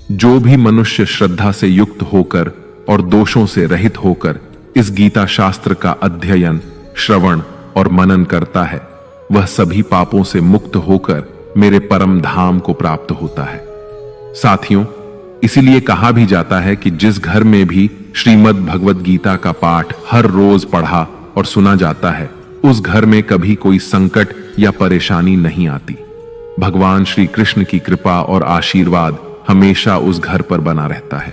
जो भी मनुष्य श्रद्धा से युक्त होकर और दोषों से रहित होकर इस गीता शास्त्र का अध्ययन, श्रवण और मनन करता है, वह सभी पापों से मुक्त होकर मेरे परम धाम को प्राप्त होता है। साथियों, इसीलिए कहा भी जाता है कि जिस घर में भी श्रीमद् भगवत गीता का पाठ हर रोज पढ़ा और सुना जाता है, उस घर में कभी कोई संकट या परेशानी नहीं आती। भगवान श्री कृष्ण की कृपा और आशीर्वाद हमेशा उस घर पर बना रहता है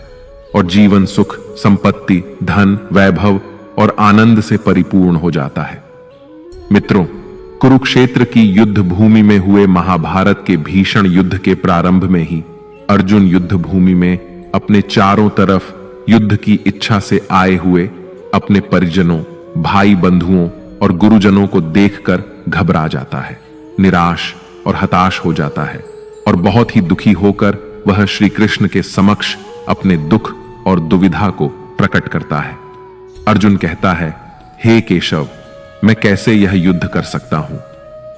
और जीवन सुख, संपत्ति, धन, वैभव और आनंद से परिपूर्ण हो जाता है। मित्रों, कुरुक्षेत्र की युद्ध भूमि में हुए महाभारत के भीषण युद्ध के प्रारंभ में ही अर्जुन युद्ध भूमि में अपने चारों तरफ युद्ध की इच्छा से आए हुए अपने परिजनों, भाई बंधुओं और गुरुजनों को देखकर घबरा जाता है, निराश और हताश हो जाता है और बहुत ही दुखी होकर वह श्री कृष्ण के समक्ष अपने दुख और दुविधा को प्रकट करता है। अर्जुन कहता है, हे केशव, मैं कैसे यह युद्ध कर सकता हूं?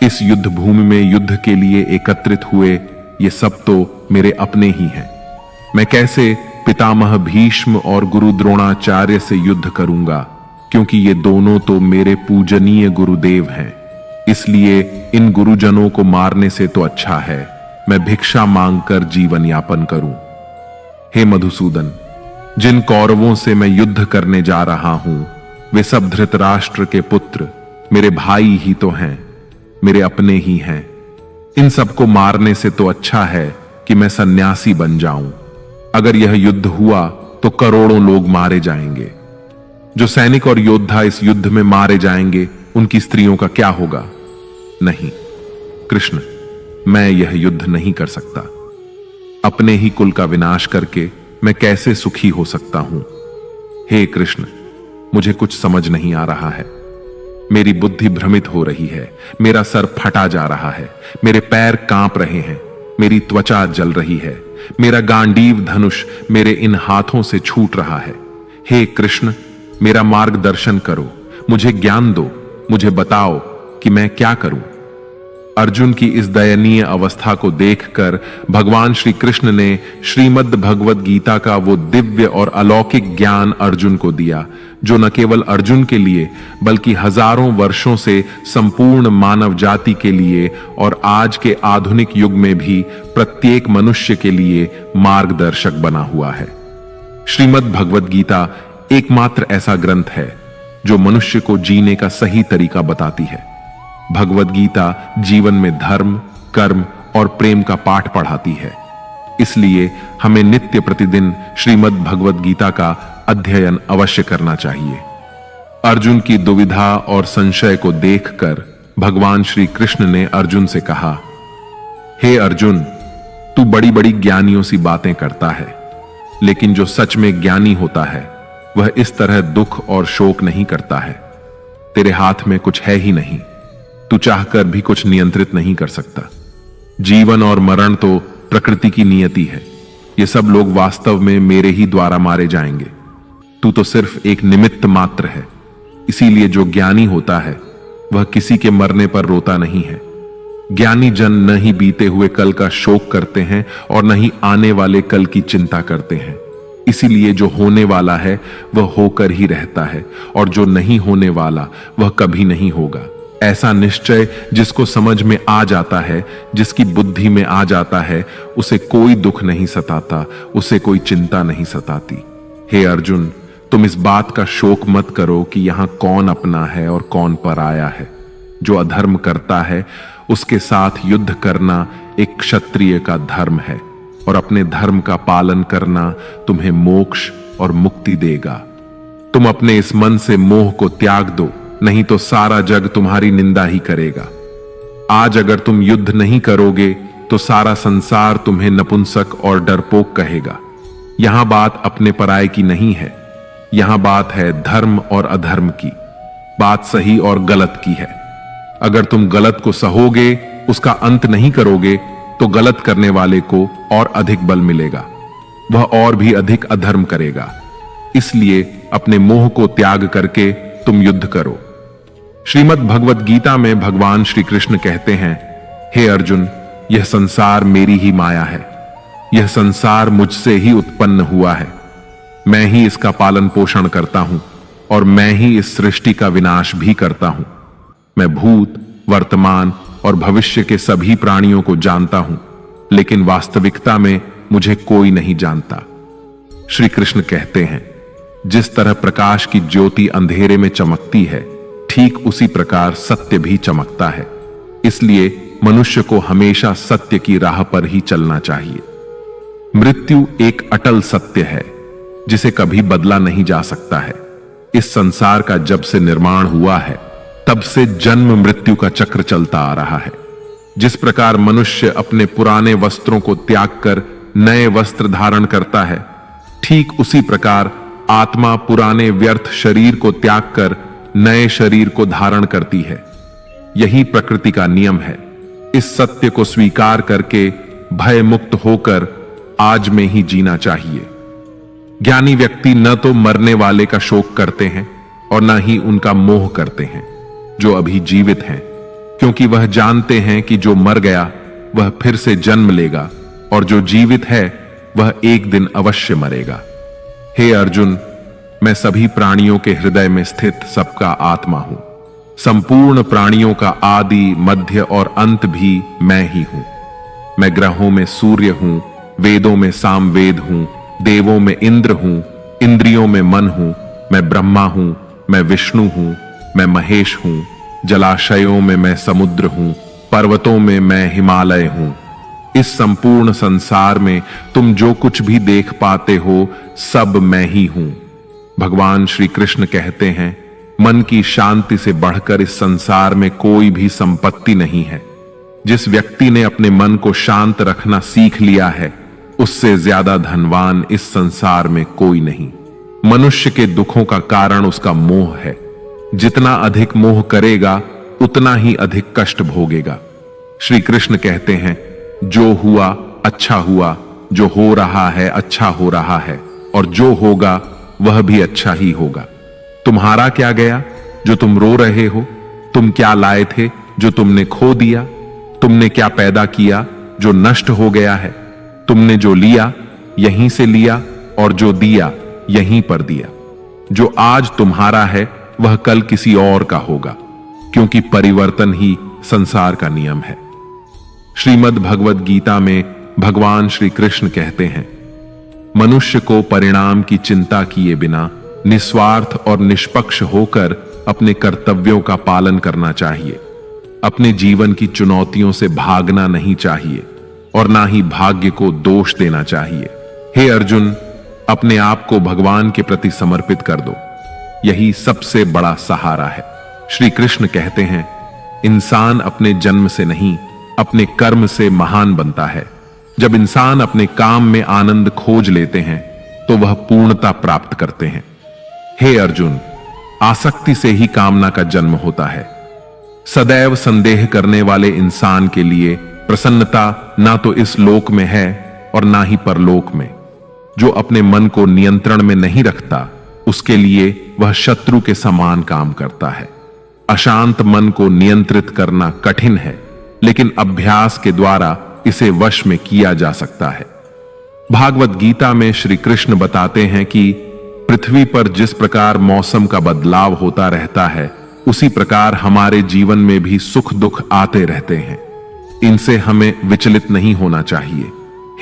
इस युद्ध भूमि में युद्ध के लिए एकत्रित हुए ये सब तो मेरे अपने ही हैं। मैं कैसे पितामह भीष्म और गुरु द्रोणाचार्य से युद्ध करूंगा, क्योंकि ये दोनों तो मेरे पूजनीय गुरुदेव हैं। इसलिए इन गुरुजनों को मारने से तो अच्छा है मैं भिक्षा मांगकर जीवन यापन करूं। हे मधुसूदन, जिन कौरवों से मैं युद्ध करने जा रहा हूं, वे सब धृतराष्ट्र के पुत्र मेरे भाई ही तो हैं, मेरे अपने ही हैं। इन सबको मारने से तो अच्छा है कि मैं सन्यासी बन जाऊं। अगर यह युद्ध हुआ तो करोड़ों लोग मारे जाएंगे। जो सैनिक और योद्धा इस युद्ध में मारे जाएंगे, उनकी स्त्रियों का क्या होगा? नहीं कृष्ण, मैं यह युद्ध नहीं कर सकता। अपने ही कुल का विनाश करके मैं कैसे सुखी हो सकता हूं? हे कृष्ण, मुझे कुछ समझ नहीं आ रहा है। मेरी बुद्धि भ्रमित हो रही है, मेरा सर फटा जा रहा है, मेरे पैर कांप रहे हैं, मेरी त्वचा जल रही है, मेरा गांडीव धनुष मेरे इन हाथों से छूट रहा है। हे कृष्ण, मेरा मार्गदर्शन करो, मुझे ज्ञान दो, मुझे बताओ कि मैं क्या करूं। अर्जुन की इस दयनीय अवस्था को देखकर भगवान श्री कृष्ण ने श्रीमद् भगवत गीता का वो दिव्य और अलौकिक ज्ञान अर्जुन को दिया, जो न केवल अर्जुन के लिए बल्कि हजारों वर्षों से संपूर्ण मानव जाति के लिए और आज के आधुनिक युग में भी प्रत्येक मनुष्य के लिए मार्गदर्शक बना हुआ है। श्रीमद् भगवत गीता एकमात्र ऐसा ग्रंथ है जो मनुष्य को जीने का सही तरीका बताती है। भगवत गीता जीवन में धर्म, कर्म और प्रेम का पाठ पढ़ाती है। इसलिए हमें नित्य प्रतिदिन श्रीमद् भगवत गीता का अध्ययन अवश्य करना चाहिए। अर्जुन की दुविधा और संशय को देखकर भगवान श्री कृष्ण ने अर्जुन से कहा, हे अर्जुन, तू बड़ी बड़ी ज्ञानियों सी बातें करता है, लेकिन जो सच में ज्ञानी होता है वह इस तरह दुख और शोक नहीं करता है। तेरे हाथ में कुछ है ही नहीं, तू चाहकर भी कुछ नियंत्रित नहीं कर सकता। जीवन और मरण तो प्रकृति की नियति है। ये सब लोग वास्तव में मेरे ही द्वारा मारे जाएंगे। तू तो सिर्फ एक निमित्त मात्र है। इसीलिए जो ज्ञानी होता है वह किसी के मरने पर रोता नहीं है। ज्ञानी जन न ही बीते हुए कल का शोक करते हैं और न ही आने वाले कल की चिंता करते हैं। इसीलिए जो होने वाला है वह होकर ही रहता है और जो नहीं होने वाला वह कभी नहीं होगा। ऐसा निश्चय जिसको समझ में आ जाता है, जिसकी बुद्धि में आ जाता है, उसे कोई दुख नहीं सताता, उसे कोई चिंता नहीं सताती। हे अर्जुन, तुम इस बात का शोक मत करो कि यहां कौन अपना है और कौन पराया है। जो अधर्म करता है उसके साथ युद्ध करना एक क्षत्रिय का धर्म है और अपने धर्म का पालन करना तुम्हें मोक्ष और मुक्ति देगा। तुम अपने इस मन से मोह को त्याग दो, नहीं तो सारा जग तुम्हारी निंदा ही करेगा। आज अगर तुम युद्ध नहीं करोगे तो सारा संसार तुम्हें नपुंसक और डरपोक कहेगा। यहां बात अपने पराये की नहीं है, यहां बात है धर्म और अधर्म की, बात सही और गलत की है। अगर तुम गलत को सहोगे, उसका अंत नहीं करोगे, तो गलत करने वाले को और अधिक बल मिलेगा, वह और भी अधिक अधर्म करेगा। इसलिए अपने मोह को त्याग करके तुम युद्ध करो। श्रीमद् भगवत गीता में भगवान श्री कृष्ण कहते हैं, हे अर्जुन, यह संसार मेरी ही माया है। यह संसार मुझसे ही उत्पन्न हुआ है। मैं ही इसका पालन पोषण करता हूं और मैं ही इस सृष्टि का विनाश भी करता हूं। मैं भूत, वर्तमान और भविष्य के सभी प्राणियों को जानता हूं, लेकिन वास्तविकता में मुझे कोई नहीं जानता। श्री कृष्ण कहते हैं, जिस तरह प्रकाश की ज्योति अंधेरे में चमकती है, ठीक उसी प्रकार सत्य भी चमकता है। इसलिए मनुष्य को हमेशा सत्य की राह पर ही चलना चाहिए। मृत्यु एक अटल सत्य है जिसे कभी बदला नहीं जा सकता है। इस संसार का जब से निर्माण हुआ है, तब से जन्म मृत्यु का चक्र चलता आ रहा है। जिस प्रकार मनुष्य अपने पुराने वस्त्रों को त्याग कर नए वस्त्र धारण करता है, ठीक उसी प्रकार आत्मा पुराने व्यर्थ शरीर को त्याग कर नए शरीर को धारण करती है। यही प्रकृति का नियम है। इस सत्य को स्वीकार करके भय मुक्त होकर आज में ही जीना चाहिए। ज्ञानी व्यक्ति न तो मरने वाले का शोक करते हैं और न ही उनका मोह करते हैं जो अभी जीवित हैं, क्योंकि वह जानते हैं कि जो मर गया वह फिर से जन्म लेगा और जो जीवित है वह एक दिन अवश्य मरेगा। हे अर्जुन, मैं सभी प्राणियों के हृदय में स्थित सबका आत्मा हूं। संपूर्ण प्राणियों का आदि, मध्य और अंत भी मैं ही हूं। मैं ग्रहों में सूर्य हूं, वेदों में सामवेद हूं, देवों में इंद्र हूं, इंद्रियों में मन हूं। मैं ब्रह्मा हूं, मैं विष्णु हूं, मैं महेश हूं। जलाशयों में मैं समुद्र हूं, पर्वतों में मैं हिमालय हूं। इस संपूर्ण संसार में तुम जो कुछ भी देख पाते हो, सब मैं ही हूं। भगवान श्री कृष्ण कहते हैं, मन की शांति से बढ़कर इस संसार में कोई भी संपत्ति नहीं है। जिस व्यक्ति ने अपने मन को शांत रखना सीख लिया है, उससे ज्यादा धनवान इस संसार में कोई नहीं। मनुष्य के दुखों का कारण उसका मोह है। जितना अधिक मोह करेगा, उतना ही अधिक कष्ट भोगेगा। श्री कृष्ण कहते हैं, जो हुआ अच्छा हुआ, जो हो रहा है अच्छा हो रहा है, और जो होगा वह भी अच्छा ही होगा। तुम्हारा क्या गया जो तुम रो रहे हो? तुम क्या लाए थे जो तुमने खो दिया? तुमने क्या पैदा किया जो नष्ट हो गया है? तुमने जो लिया यहीं से लिया और जो दिया यहीं पर दिया। जो आज तुम्हारा है वह कल किसी और का होगा, क्योंकि परिवर्तन ही संसार का नियम है। श्रीमद् भगवद गीता में भगवान श्री कृष्ण कहते हैं, मनुष्य को परिणाम की चिंता किए बिना निस्वार्थ और निष्पक्ष होकर अपने कर्तव्यों का पालन करना चाहिए। अपने जीवन की चुनौतियों से भागना नहीं चाहिए और ना ही भाग्य को दोष देना चाहिए। हे अर्जुन, अपने आप को भगवान के प्रति समर्पित कर दो। यही सबसे बड़ा सहारा है। श्री कृष्ण कहते हैं, इंसान अपने जन्म से नहीं, अपने कर्म से महान बनता है। जब इंसान अपने काम में आनंद खोज लेते हैं तो वह पूर्णता प्राप्त करते हैं। हे अर्जुन, आसक्ति से ही कामना का जन्म होता है। सदैव संदेह करने वाले इंसान के लिए प्रसन्नता ना तो इस लोक में है और ना ही परलोक में। जो अपने मन को नियंत्रण में नहीं रखता, उसके लिए वह शत्रु के समान काम करता है। अशांत मन को नियंत्रित करना कठिन है, लेकिन अभ्यास के द्वारा इसे वश में किया जा सकता है। भागवत गीता में श्री कृष्ण बताते हैं कि पृथ्वी पर जिस प्रकार मौसम का बदलाव होता रहता है, उसी प्रकार हमारे जीवन में भी सुख दुख आते रहते हैं। इनसे हमें विचलित नहीं होना चाहिए।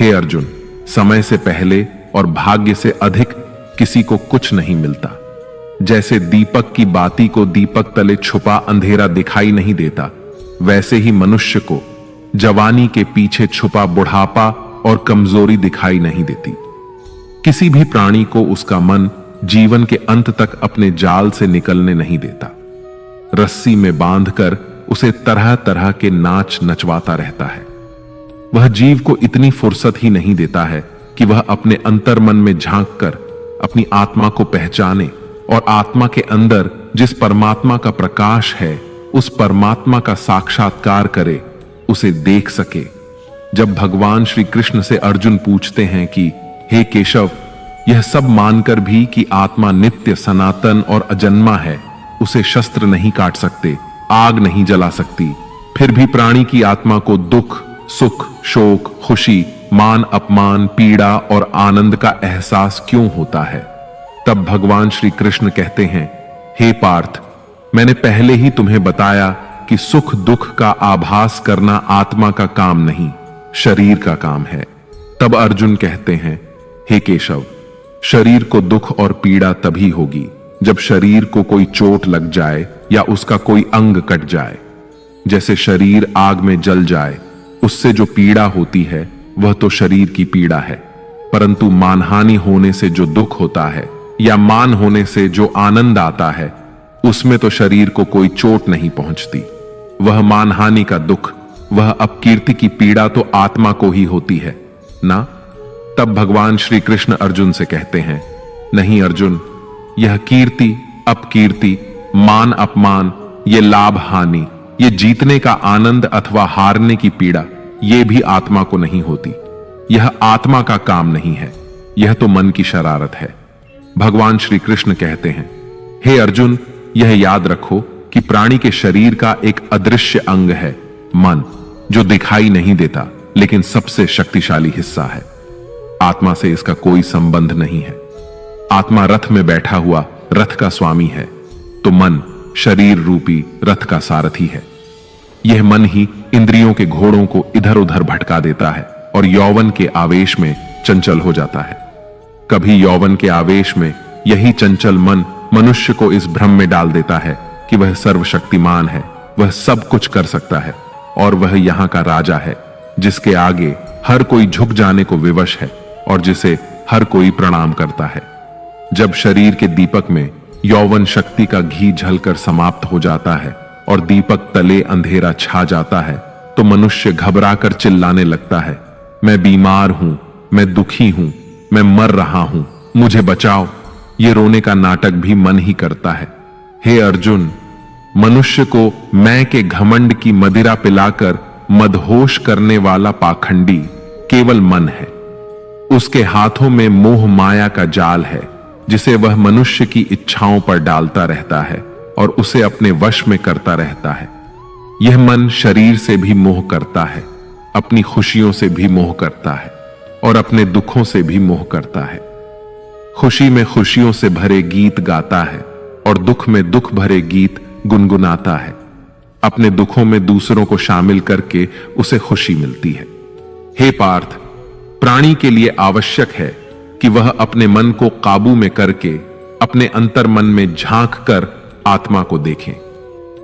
हे अर्जुन, समय से पहले और भाग्य से अधिक किसी को कुछ नहीं मिलता। जैसे दीपक की बाती को दीपक तले छुपा अंधेरा दिखाई नहीं देता, वैसे ही मनुष्य को जवानी के पीछे छुपा बुढ़ापा और कमजोरी दिखाई नहीं देती। किसी भी प्राणी को उसका मन जीवन के अंत तक अपने जाल से निकलने नहीं देता। रस्सी में बांधकर उसे तरह तरह के नाच नचवाता रहता है। वह जीव को इतनी फुर्सत ही नहीं देता है कि वह अपने अंतर्मन में झांककर अपनी आत्मा को पहचाने और आत्मा के अंदर जिस परमात्मा का प्रकाश है, उस परमात्मा का साक्षात्कार करे, उसे देख सके। जब भगवान श्री कृष्ण से अर्जुन पूछते हैं कि हे केशव, यह सब मानकर भी कि आत्मा नित्य, सनातन और अजन्मा है, उसे शस्त्र नहीं काट सकते, आग नहीं जला सकती, फिर भी प्राणी की आत्मा को दुख, सुख, शोक, खुशी मान अपमान, पीड़ा और आनंद का एहसास क्यों होता है? तब भगवान श्री कृष्ण कहते हैं, हे पार्थ, मैंने पहले ही तुम्हें बताया कि सुख दुख का आभास करना आत्मा का काम नहीं, शरीर का काम है। तब अर्जुन कहते हैं, हे केशव, शरीर को दुख और पीड़ा तभी होगी जब शरीर को कोई चोट लग जाए या उसका कोई अंग कट जाए। जैसे शरीर आग में जल जाए, उससे जो पीड़ा होती है वह तो शरीर की पीड़ा है, परंतु मानहानि होने से जो दुख होता है या मान होने से जो आनंद आता है, उसमें तो शरीर को कोई चोट नहीं पहुंचती। वह मानहानि का दुख, वह अपकीर्ति की पीड़ा तो आत्मा को ही होती है ना। तब भगवान श्री कृष्ण अर्जुन से कहते हैं, नहीं अर्जुन, यह कीर्ति अपकीर्ति, मान अपमान, ये लाभ हानि, ये जीतने का आनंद अथवा हारने की पीड़ा, ये भी आत्मा को नहीं होती। यह आत्मा का काम नहीं है, यह तो मन की शरारत है। भगवान श्री कृष्ण कहते हैं, हे अर्जुन, यह याद रखो कि प्राणी के शरीर का एक अदृश्य अंग है, मन, जो दिखाई नहीं देता लेकिन सबसे शक्तिशाली हिस्सा है। आत्मा से इसका कोई संबंध नहीं है। आत्मा रथ में बैठा हुआ रथ का स्वामी है, तो मन शरीर रूपी रथ का सारथी है। यह मन ही इंद्रियों के घोड़ों को इधर उधर भटका देता है और यौवन के आवेश में चंचल हो जाता है। कभी यौवन के आवेश में यही चंचल मन मनुष्य को इस भ्रम में डाल देता है कि वह सर्वशक्तिमान है, वह सब कुछ कर सकता है और वह यहां का राजा है, जिसके आगे हर कोई झुक जाने को विवश है और जिसे हर कोई प्रणाम करता है। जब शरीर के दीपक में यौवन शक्ति का घी झलकर समाप्त हो जाता है और दीपक तले अंधेरा छा जाता है, तो मनुष्य घबराकर चिल्लाने लगता है, मैं बीमार हूं, मैं दुखी हूं, मैं मर रहा हूं, मुझे बचाओ। ये रोने का नाटक भी मन ही करता है। हे अर्जुन, मनुष्य को मैं के घमंड की मदिरा पिलाकर मदहोश करने वाला पाखंडी केवल मन है। उसके हाथों में मोह माया का जाल है, जिसे वह मनुष्य की इच्छाओं पर डालता रहता है और उसे अपने वश में करता रहता है। यह मन शरीर से भी मोह करता है, अपनी खुशियों से भी मोह करता है और अपने दुखों से भी मोह करता है। खुशी में खुशियों से भरे गीत गाता है और दुख में दुख भरे गीत गुनगुनाता है। अपने दुखों में दूसरों को शामिल करके उसे खुशी मिलती है। हे पार्थ, प्राणी के लिए आवश्यक है कि वह अपने मन को काबू में करके अपने अंतर मन में झांक कर आत्मा को देखें।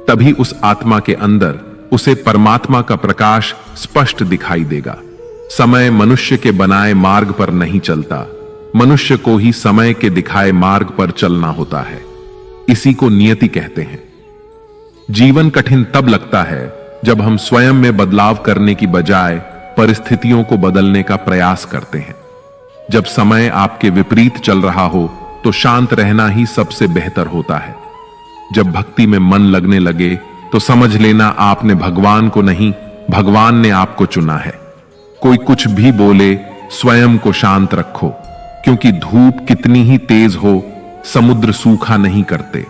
तभी उस आत्मा के अंदर उसे परमात्मा का प्रकाश स्पष्ट दिखाई देगा। समय मनुष्य के बनाए मार्ग पर नहीं चलता, मनुष्य को ही समय के दिखाए मार्ग पर चलना होता है। इसी को नियति कहते हैं। जीवन कठिन तब लगता है जब हम स्वयं में बदलाव करने की बजाय परिस्थितियों को बदलने का प्रयास करते हैं। जब समय आपके विपरीत चल रहा हो तो शांत रहना ही सबसे बेहतर होता है। जब भक्ति में मन लगने लगे तो समझ लेना आपने भगवान को नहीं, भगवान ने आपको चुना है। कोई कुछ भी बोले, स्वयं को शांत रखो, क्योंकि धूप कितनी ही तेज हो, समुद्र सूखा नहीं करते।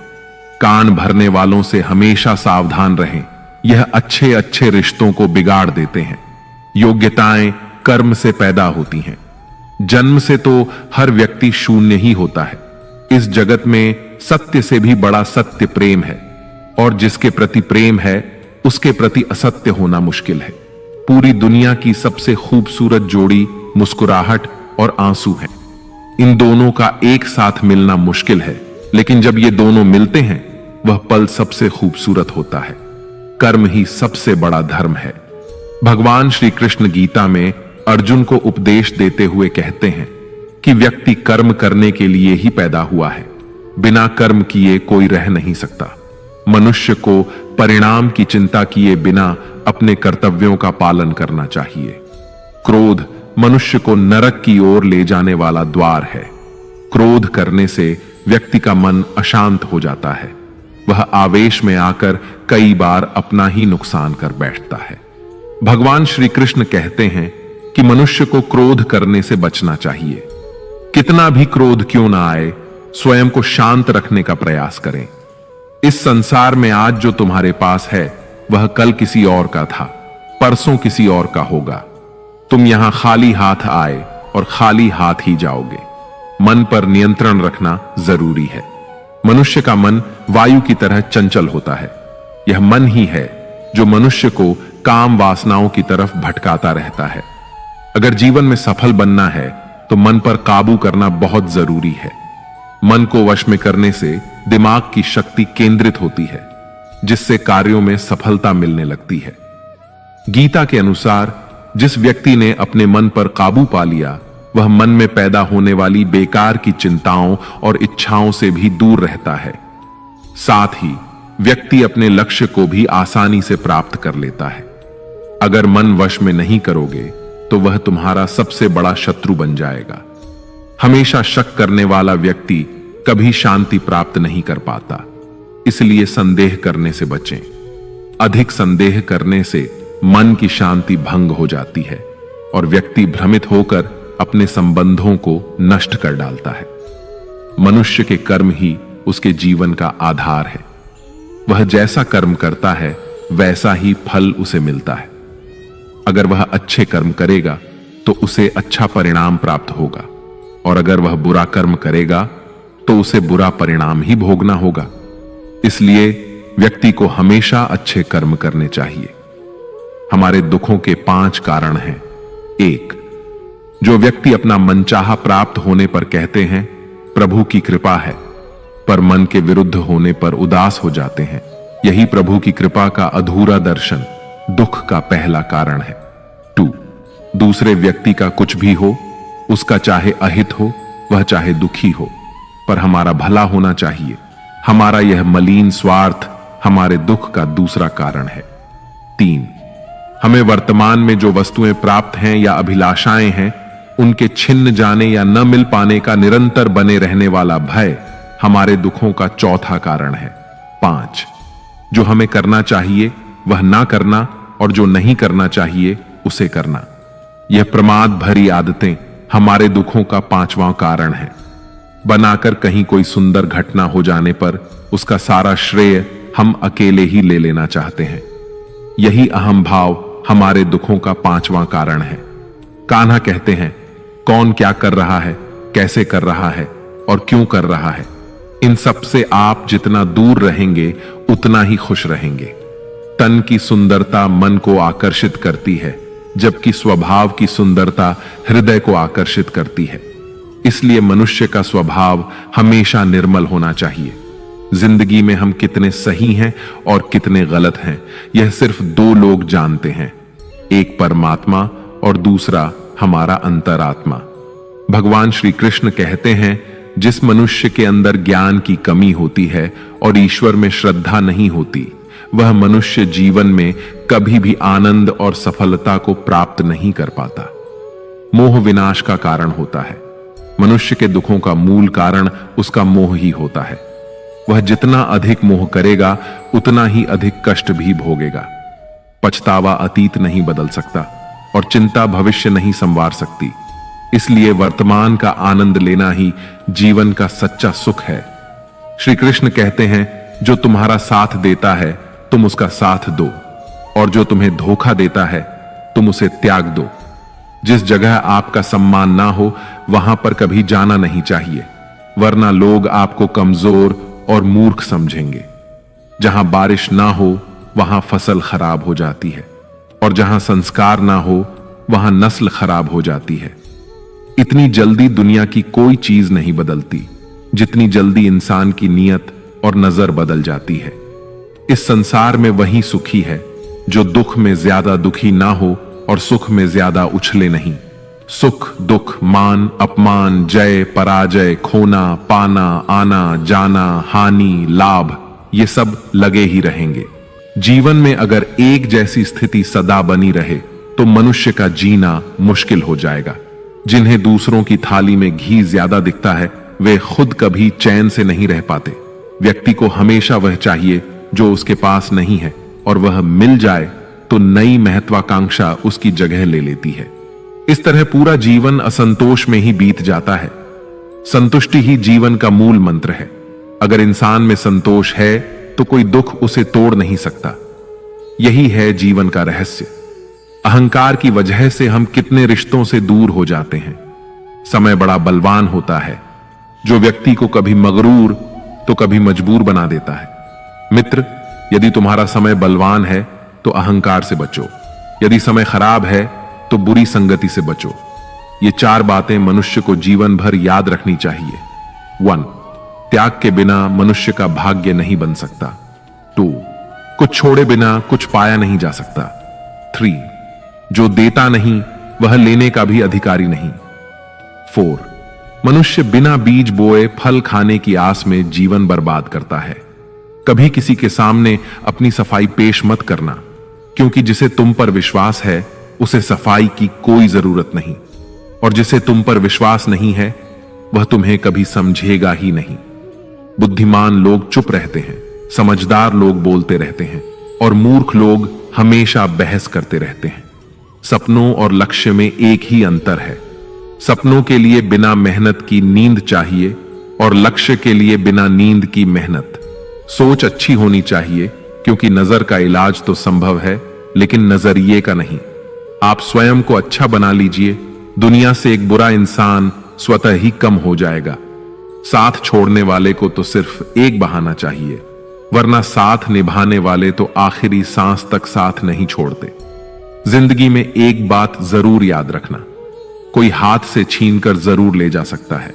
कान भरने वालों से हमेशा सावधान रहें, यह अच्छे अच्छे रिश्तों को बिगाड़ देते हैं। योग्यताएं कर्म से पैदा होती हैं। जन्म से तो हर व्यक्ति शून्य ही होता है। इस जगत में सत्य से भी बड़ा सत्य प्रेम है, और जिसके प्रति प्रेम है उसके प्रति असत्य होना मुश्किल है। पूरी दुनिया की सबसे खूबसूरत जोड़ी मुस्कुराहट और आंसू है। इन दोनों का एक साथ मिलना मुश्किल है, लेकिन जब ये दोनों मिलते हैं वह पल सबसे खूबसूरत होता है। कर्म ही सबसे बड़ा धर्म है। भगवान श्री कृष्ण गीता में अर्जुन को उपदेश देते हुए कहते हैं कि व्यक्ति कर्म करने के लिए ही पैदा हुआ है। बिना कर्म किए कोई रह नहीं सकता। मनुष्य को परिणाम की चिंता किए बिना अपने कर्तव्यों का पालन करना चाहिए। क्रोध मनुष्य को नरक की ओर ले जाने वाला द्वार है। क्रोध करने से व्यक्ति का मन अशांत हो जाता है। वह आवेश में आकर कई बार अपना ही नुकसान कर बैठता है। भगवान श्री कृष्ण कहते हैं कि मनुष्य को क्रोध करने से बचना चाहिए। कितना भी क्रोध क्यों ना आए, स्वयं को शांत रखने का प्रयास करें। इस संसार में आज जो तुम्हारे पास है वह कल किसी और का था, परसों किसी और का होगा। तुम यहां खाली हाथ आए और खाली हाथ ही जाओगे। मन पर नियंत्रण रखना जरूरी है। मनुष्य का मन वायु की तरह चंचल होता है। यह मन ही है जो मनुष्य को काम वासनाओं की तरफ भटकाता रहता है। अगर जीवन में सफल बनना है तो मन पर काबू करना बहुत जरूरी है। मन को वश में करने से दिमाग की शक्ति केंद्रित होती है, जिससे कार्यों में सफलता मिलने लगती है। गीता के अनुसार जिस व्यक्ति ने अपने मन पर काबू पा लिया, वह मन में पैदा होने वाली बेकार की चिंताओं और इच्छाओं से भी दूर रहता है। साथ ही व्यक्ति अपने लक्ष्य को भी आसानी से प्राप्त कर लेता है। अगर मन वश में नहीं करोगे तो वह तुम्हारा सबसे बड़ा शत्रु बन जाएगा। हमेशा शक करने वाला व्यक्ति कभी शांति प्राप्त नहीं कर पाता, इसलिए संदेह करने से बचें। अधिक संदेह करने से मन की शांति भंग हो जाती है और व्यक्ति भ्रमित होकर अपने संबंधों को नष्ट कर डालता है। मनुष्य के कर्म ही उसके जीवन का आधार है। वह जैसा कर्म करता है वैसा ही फल उसे मिलता है। अगर वह अच्छे कर्म करेगा तो उसे अच्छा परिणाम प्राप्त होगा, और अगर वह बुरा कर्म करेगा तो उसे बुरा परिणाम ही भोगना होगा। इसलिए व्यक्ति को हमेशा अच्छे कर्म करने चाहिए। हमारे दुखों के 5 कारण हैं। 1. जो व्यक्ति अपना मनचाहा प्राप्त होने पर कहते हैं प्रभु की कृपा है, पर मन के विरुद्ध होने पर उदास हो जाते हैं, यही प्रभु की कृपा का अधूरा दर्शन दुख का पहला कारण है। 2. दूसरे व्यक्ति का कुछ भी हो, उसका चाहे अहित हो, वह चाहे दुखी हो, पर हमारा भला होना चाहिए। हमारा यह मलिन स्वार्थ हमारे दुख का दूसरा कारण है। 3. हमें वर्तमान में जो वस्तुएं प्राप्त हैं या अभिलाषाएं हैं, उनके छिन्न जाने या न मिल पाने का निरंतर बने रहने वाला भय हमारे दुखों का चौथा कारण है। 5. जो हमें करना चाहिए वह ना करना, और जो नहीं करना चाहिए उसे करना। यह प्रमाद भरी आदतें हमारे दुखों का 5वां कारण है। बनाकर कहीं कोई सुंदर घटना हो जाने पर उसका सारा श्रेय हम अकेले ही ले लेना चाहते हैं। यही अहम भाव हमारे दुखों का 5वां कारण है। कान्हा कहते हैं, कौन क्या कर रहा है, कैसे कर रहा है और क्यों कर रहा है, इन सब से आप जितना दूर रहेंगे उतना ही खुश रहेंगे। तन की सुंदरता मन को आकर्षित करती है, जबकि स्वभाव की सुंदरता हृदय को आकर्षित करती है। इसलिए मनुष्य का स्वभाव हमेशा निर्मल होना चाहिए। जिंदगी में हम कितने सही हैं और कितने गलत हैं, यह सिर्फ 2 लोग जानते हैं, एक परमात्मा और दूसरा हमारा अंतरात्मा। भगवान श्री कृष्ण कहते हैं, जिस मनुष्य के अंदर ज्ञान की कमी होती है और ईश्वर में श्रद्धा नहीं होती, वह मनुष्य जीवन में कभी भी आनंद और सफलता को प्राप्त नहीं कर पाता। मोह विनाश का कारण होता है। मनुष्य के दुखों का मूल कारण उसका मोह ही होता है। वह जितना अधिक मोह करेगा उतना ही अधिक कष्ट भी भोगेगा। पछतावा अतीत नहीं बदल सकता और चिंता भविष्य नहीं संवार सकती। इसलिए वर्तमान का आनंद लेना ही जीवन का सच्चा सुख है। श्री कृष्ण कहते हैं, जो तुम्हारा साथ देता है तुम उसका साथ दो, और जो तुम्हें धोखा देता है तुम उसे त्याग दो। जिस जगह आपका सम्मान ना हो वहां पर कभी जाना नहीं चाहिए, वरना लोग आपको कमजोर और मूर्ख समझेंगे। जहां बारिश ना हो वहां फसल खराब हो जाती है, और जहां संस्कार ना हो वहां नस्ल खराब हो जाती है। इतनी जल्दी दुनिया की कोई चीज नहीं बदलती जितनी जल्दी इंसान की नियत और नजर बदल जाती है। इस संसार में वही सुखी है जो दुख में ज्यादा दुखी ना हो और सुख में ज्यादा उछले नहीं। सुख दुख, मान अपमान, जय पराजय, खोना पाना, आना जाना, हानि लाभ, ये सब लगे ही रहेंगे। जीवन में अगर एक जैसी स्थिति सदा बनी रहे तो मनुष्य का जीना मुश्किल हो जाएगा। जिन्हें दूसरों की थाली में घी ज्यादा दिखता है वे खुद कभी चैन से नहीं रह पाते। व्यक्ति को हमेशा वह चाहिए जो उसके पास नहीं है, और वह मिल जाए तो नई महत्वाकांक्षा उसकी जगह ले लेती है। इस तरह पूरा जीवन असंतोष में ही बीत जाता है। संतुष्टि ही जीवन का मूल मंत्र है। अगर इंसान में संतोष है तो कोई दुख उसे तोड़ नहीं सकता। यही है जीवन का रहस्य। अहंकार की वजह से हम कितने रिश्तों से दूर हो जाते हैं। समय बड़ा बलवान होता है, जो व्यक्ति को कभी मगरूर तो कभी मजबूर बना देता है। मित्र, यदि तुम्हारा समय बलवान है तो अहंकार से बचो, यदि समय खराब है तो बुरी संगति से बचो। ये 4 बातें मनुष्य को जीवन भर याद रखनी चाहिए। 1. त्याग के बिना मनुष्य का भाग्य नहीं बन सकता। 2. कुछ छोड़े बिना कुछ पाया नहीं जा सकता। 3. जो देता नहीं वह लेने का भी अधिकारी नहीं। 4. मनुष्य बिना बीज बोए फल खाने की आस में जीवन बर्बाद करता है। कभी किसी के सामने अपनी सफाई पेश मत करना, क्योंकि जिसे तुम पर विश्वास है उसे सफाई की कोई जरूरत नहीं, और जिसे तुम पर विश्वास नहीं है वह तुम्हें कभी समझेगा ही नहीं। बुद्धिमान लोग चुप रहते हैं, समझदार लोग बोलते रहते हैं, और मूर्ख लोग हमेशा बहस करते रहते हैं। सपनों और लक्ष्य में एक ही अंतर है। सपनों के लिए बिना मेहनत की नींद चाहिए, और लक्ष्य के लिए बिना नींद की मेहनत। सोच अच्छी होनी चाहिए, क्योंकि नजर का इलाज तो संभव है, लेकिन नजरिए का नहीं। आप स्वयं को अच्छा बना लीजिए, दुनिया से एक बुरा इंसान स्वतः ही कम हो जाएगा। साथ छोड़ने वाले को तो सिर्फ एक बहाना चाहिए, वरना साथ निभाने वाले तो आखिरी सांस तक साथ नहीं छोड़ते। जिंदगी में एक बात जरूर याद रखना, कोई हाथ से छीनकर जरूर ले जा सकता है,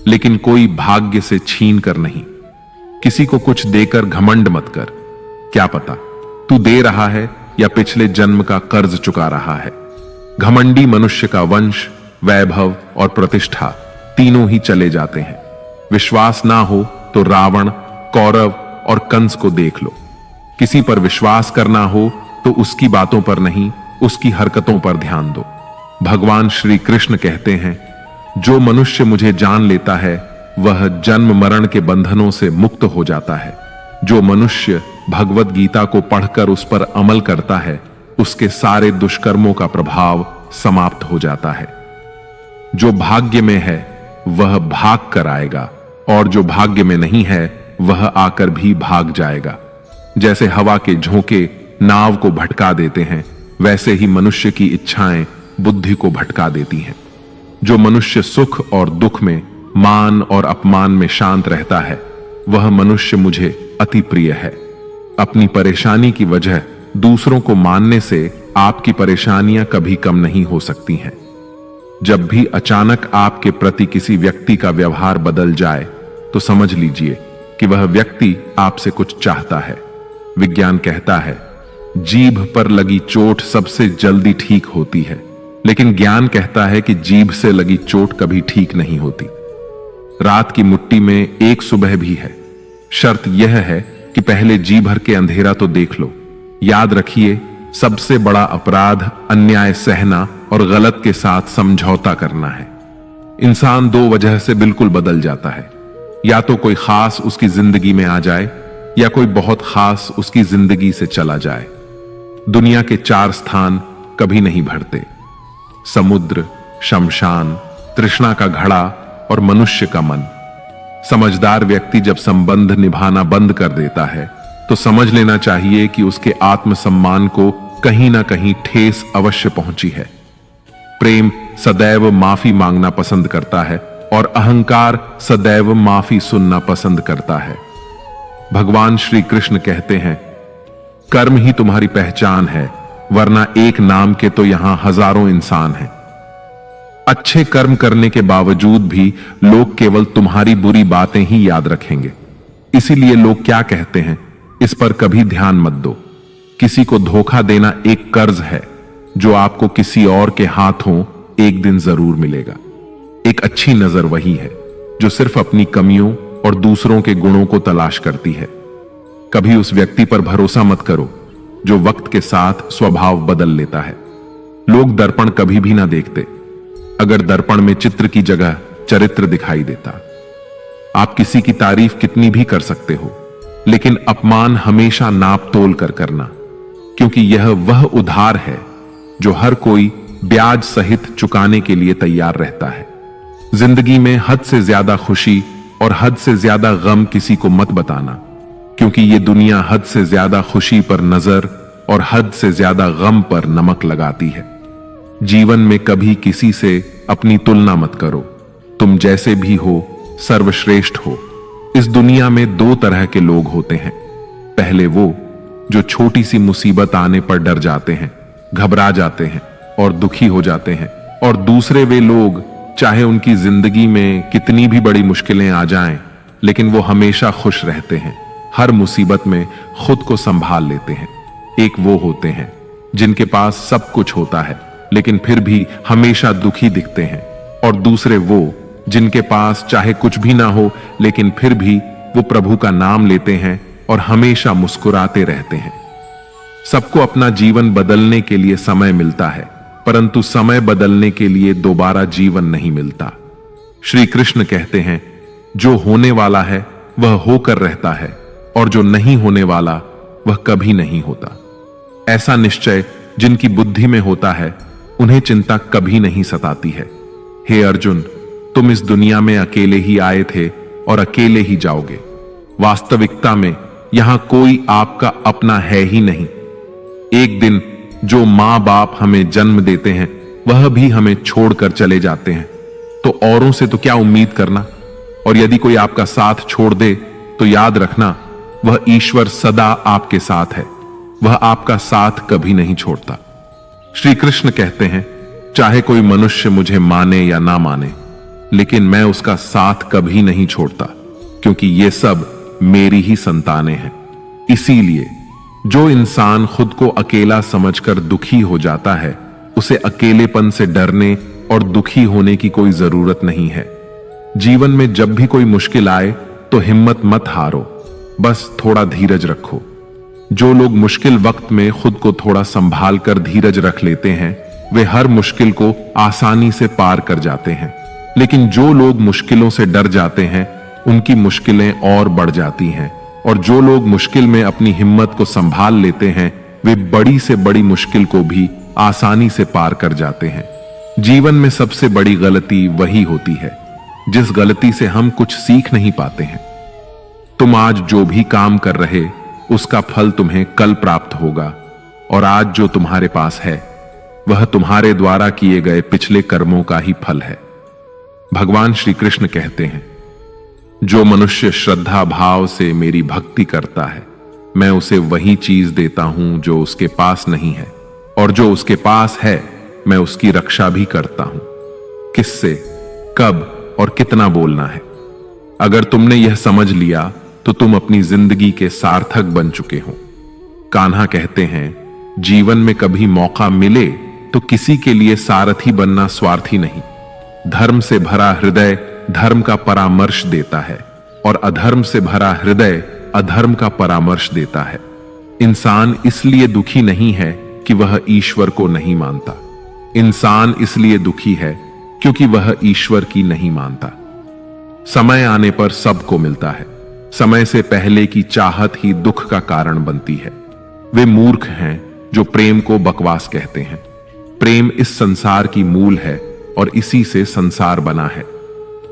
लेकिन कोई भाग्य से छीन कर नहीं। किसी को कुछ देकर घमंड मत कर, क्या पता तू दे रहा है या पिछले जन्म का कर्ज चुका रहा है। घमंडी मनुष्य का वंश, वैभव और प्रतिष्ठा तीनों ही चले जाते हैं। विश्वास ना हो तो रावण, कौरव और कंस को देख लो। किसी पर विश्वास करना हो तो उसकी बातों पर नहीं, उसकी हरकतों पर ध्यान दो। भगवान श्री कृष्ण कहते हैं, जो मनुष्य मुझे जान लेता है वह जन्म मरण के बंधनों से मुक्त हो जाता है। जो मनुष्य भगवत गीता को पढ़कर उस पर अमल करता है, उसके सारे दुष्कर्मों का प्रभाव समाप्त हो जाता है। जो भाग्य में है वह भाग कर आएगा, और जो भाग्य में नहीं है वह आकर भी भाग जाएगा। जैसे हवा के झोंके नाव को भटका देते हैं, वैसे ही मनुष्य की इच्छाएं बुद्धि को भटका देती हैं। जो मनुष्य सुख और दुख में, मान और अपमान में शांत रहता है, वह मनुष्य मुझे अति प्रिय है। अपनी परेशानी की वजह दूसरों को मानने से आपकी परेशानियां कभी कम नहीं हो सकती हैं। जब भी अचानक आपके प्रति किसी व्यक्ति का व्यवहार बदल जाए, तो समझ लीजिए कि वह व्यक्ति आपसे कुछ चाहता है। विज्ञान कहता है, जीभ पर लगी चोट सबसे जल्दी ठीक होती है, लेकिन ज्ञान कहता है कि जीभ से लगी चोट कभी ठीक नहीं होती। रात की मुट्ठी में एक सुबह भी है। शर्त यह है कि पहले जी भर के अंधेरा तो देख लो। याद रखिए, सबसे बड़ा अपराध अन्याय सहना और गलत के साथ समझौता करना है। इंसान 2 वजह से बिल्कुल बदल जाता है, या तो कोई खास उसकी जिंदगी में आ जाए, या कोई बहुत खास उसकी जिंदगी से चला जाए। दुनिया के 4 स्थान कभी नहीं भरते: समुद्र, शमशान, तृष्णा का घड़ा और मनुष्य का मन। समझदार व्यक्ति जब संबंध निभाना बंद कर देता है, तो समझ लेना चाहिए कि उसके आत्मसम्मान को कहीं ना कहीं ठेस अवश्य पहुंची है। प्रेम सदैव माफी मांगना पसंद करता है, और अहंकार सदैव माफी सुनना पसंद करता है। भगवान श्री कृष्ण कहते हैं, कर्म ही तुम्हारी पहचान है, वरना एक नाम के तो यहां हजारों इंसान हैं। अच्छे कर्म करने के बावजूद भी लोग केवल तुम्हारी बुरी बातें ही याद रखेंगे। इसीलिए लोग क्या कहते हैं, इस पर कभी ध्यान मत दो। किसी को धोखा देना एक कर्ज है, जो आपको किसी और के हाथों एक दिन जरूर मिलेगा। एक अच्छी नजर वही है जो सिर्फ अपनी कमियों और दूसरों के गुणों को तलाश करती है। कभी उस व्यक्ति पर भरोसा मत करो जो वक्त के साथ स्वभाव बदल लेता है। लोग दर्पण कभी भी ना देखते, अगर दर्पण में चित्र की जगह चरित्र दिखाई देता। आप किसी की तारीफ कितनी भी कर सकते हो, लेकिन अपमान हमेशा नाप तोल कर करना, क्योंकि यह वह उधार है जो हर कोई ब्याज सहित चुकाने के लिए तैयार रहता है। जिंदगी में हद से ज्यादा खुशी और हद से ज्यादा गम किसी को मत बताना, क्योंकि यह दुनिया हद से ज्यादा खुशी पर नजर और हद से ज्यादा गम पर नमक लगाती है। जीवन में कभी किसी से अपनी तुलना मत करो। तुम जैसे भी हो सर्वश्रेष्ठ हो। इस दुनिया में दो तरह के लोग होते हैं। पहले वो जो छोटी सी मुसीबत आने पर डर जाते हैं, घबरा जाते हैं और दुखी हो जाते हैं, और दूसरे वे लोग चाहे उनकी जिंदगी में कितनी भी बड़ी मुश्किलें आ जाएं, लेकिन वो हमेशा खुश रहते हैं, हर मुसीबत में खुद को संभाल लेते हैं। एक वो होते हैं जिनके पास सब कुछ होता है लेकिन फिर भी हमेशा दुखी दिखते हैं, और दूसरे वो जिनके पास चाहे कुछ भी ना हो लेकिन फिर भी वो प्रभु का नाम लेते हैं और हमेशा मुस्कुराते रहते हैं। सबको अपना जीवन बदलने के लिए समय मिलता है, परंतु समय बदलने के लिए दोबारा जीवन नहीं मिलता। श्री कृष्ण कहते हैं, जो होने वाला है वह होकर रहता है और जो नहीं होने वाला वह कभी नहीं होता। ऐसा निश्चय जिनकी बुद्धि में होता है उन्हें चिंता कभी नहीं सताती है। हे अर्जुन, तुम इस दुनिया में अकेले ही आए थे और अकेले ही जाओगे। वास्तविकता में यहां कोई आपका अपना है ही नहीं। एक दिन जो मां बाप हमें जन्म देते हैं वह भी हमें छोड़कर चले जाते हैं, तो औरों से तो क्या उम्मीद करना। और यदि कोई आपका साथ छोड़ दे तो याद रखना, वह ईश्वर सदा आपके साथ है, वह आपका साथ कभी नहीं छोड़ता। श्री कृष्ण कहते हैं, चाहे कोई मनुष्य मुझे माने या ना माने, लेकिन मैं उसका साथ कभी नहीं छोड़ता, क्योंकि ये सब मेरी ही संतानें हैं। इसीलिए जो इंसान खुद को अकेला समझकर दुखी हो जाता है, उसे अकेलेपन से डरने और दुखी होने की कोई जरूरत नहीं है। जीवन में जब भी कोई मुश्किल आए तो हिम्मत मत हारो, बस थोड़ा धीरज रखो। जो लोग मुश्किल वक्त में खुद को थोड़ा संभाल कर धीरज रख लेते हैं, वे हर मुश्किल को आसानी से पार कर जाते हैं। लेकिन जो लोग मुश्किलों से डर जाते हैं, उनकी मुश्किलें और बढ़ जाती हैं, और जो लोग मुश्किल में अपनी हिम्मत को संभाल लेते हैं, वे बड़ी से बड़ी मुश्किल को भी आसानी से पार कर जाते हैं। जीवन में सबसे बड़ी गलती वही होती है जिस गलती से हम कुछ सीख नहीं पाते हैं। तुम आज जो भी काम कर रहे, उसका फल तुम्हें कल प्राप्त होगा, और आज जो तुम्हारे पास है वह तुम्हारे द्वारा किए गए पिछले कर्मों का ही फल है। भगवान श्री कृष्ण कहते हैं, जो मनुष्य श्रद्धा भाव से मेरी भक्ति करता है, मैं उसे वही चीज देता हूं जो उसके पास नहीं है, और जो उसके पास है मैं उसकी रक्षा भी करता हूं। किससे, कब और कितना बोलना है। अगर तुमने यह समझ लिया तो तुम अपनी जिंदगी के सार्थक बन चुके हो। कान्हा कहते हैं, जीवन में कभी मौका मिले तो किसी के लिए सारथी बनना स्वार्थी नहीं। धर्म से भरा हृदय धर्म का परामर्श देता है, और अधर्म से भरा हृदय अधर्म का परामर्श देता है। इंसान इसलिए दुखी नहीं है कि वह ईश्वर को नहीं मानता। इंसान इसलिए दुखी है क्योंकि वह ईश्वर की नहीं मानता। समय आने पर सबको मिलता है। समय से पहले की चाहत ही दुख का कारण बनती है। वे मूर्ख हैं जो प्रेम को बकवास कहते हैं। प्रेम इस संसार की मूल है और इसी से संसार बना है।